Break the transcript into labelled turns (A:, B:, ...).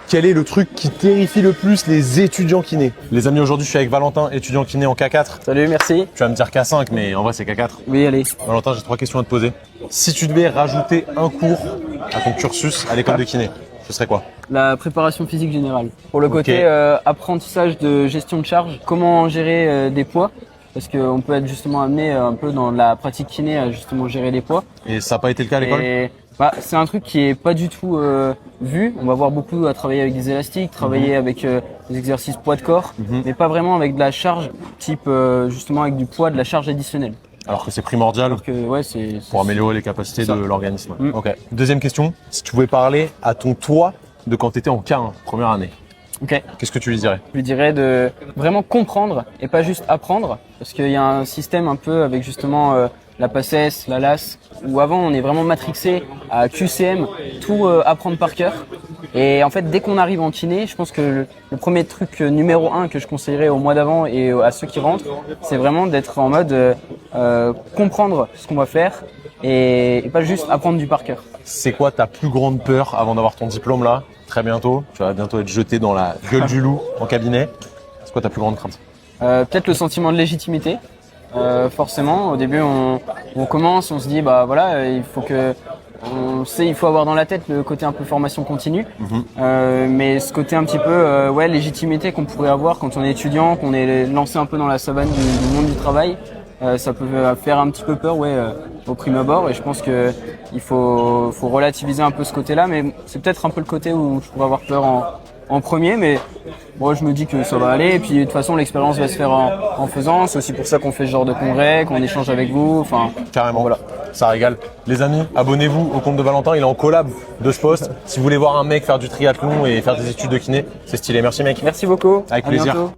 A: Quel est le truc qui terrifie le plus les étudiants kinés? Les amis, aujourd'hui, je suis avec Valentin, étudiant kiné en K4.
B: Salut, merci.
A: Tu vas me dire K5, mais en vrai, c'est K4.
B: Oui, allez.
A: Valentin, j'ai 3 questions à te poser. Si tu devais rajouter un cours à ton cursus à l'école de kiné, ce serait quoi?
B: La préparation physique générale. Pour le côté
A: Ok.
B: apprentissage de gestion de charge, comment gérer des poids, parce qu'on peut être justement amené un peu dans la pratique kiné à justement gérer les poids.
A: Et ça n'a pas été le cas à l'école?
B: Et c'est un truc qui est pas du tout vu. On va voir beaucoup à travailler avec des élastiques, travailler avec des exercices poids de corps, mais pas vraiment avec de la charge type justement avec du poids, de la charge additionnelle.
A: Alors que c'est primordial
B: Alors que ouais, c'est
A: pour améliorer les capacités
B: ça.
A: de l'organisme. Ok. Deuxième question, si tu pouvais parler à ton toi de quand tu étais en K1, première année,
B: Ok.
A: qu'est-ce que tu lui dirais?
B: Je lui dirais de vraiment comprendre et pas juste apprendre, parce qu'il y a un système un peu avec justement la PACES, la LAS, où avant on est vraiment matrixé à QCM, tout apprendre par cœur. Et en fait, dès qu'on arrive en kiné, je pense que le premier truc numéro 1 que je conseillerais au mois d'avant et à ceux qui rentrent, c'est vraiment d'être en mode comprendre ce qu'on va faire et pas juste apprendre du par cœur.
A: C'est quoi ta plus grande peur avant d'avoir ton diplôme là? Très bientôt, tu vas bientôt être jeté dans la gueule du loup en cabinet. C'est quoi ta plus grande crainte?
B: Peut-être le sentiment de légitimité. Forcément, au début, on commence, on se dit, bah voilà, il faut que, on sait, il faut avoir dans la tête le côté un peu formation continue, mais ce côté un petit peu, ouais, légitimité qu'on pourrait avoir quand on est étudiant, qu'on est lancé un peu dans la savane du monde du travail, ça peut faire un petit peu peur, ouais, au prime abord. Et je pense que il faut relativiser un peu ce côté-là, mais c'est peut-être un peu le côté où je pourrais avoir peur en premier, mais moi je me dis que ça va aller, et puis de toute façon l'expérience va se faire en faisant. C'est aussi pour ça qu'on fait ce genre de congrès, qu'on échange avec vous, enfin
A: Carrément,
B: voilà.
A: ça régale. Les amis, abonnez-vous au compte de Valentin, il est en collab de ce poste. Si vous voulez voir un mec faire du triathlon et faire des études de kiné, c'est stylé. Merci mec.
B: Merci beaucoup.
A: Avec
B: À
A: plaisir.
B: bientôt.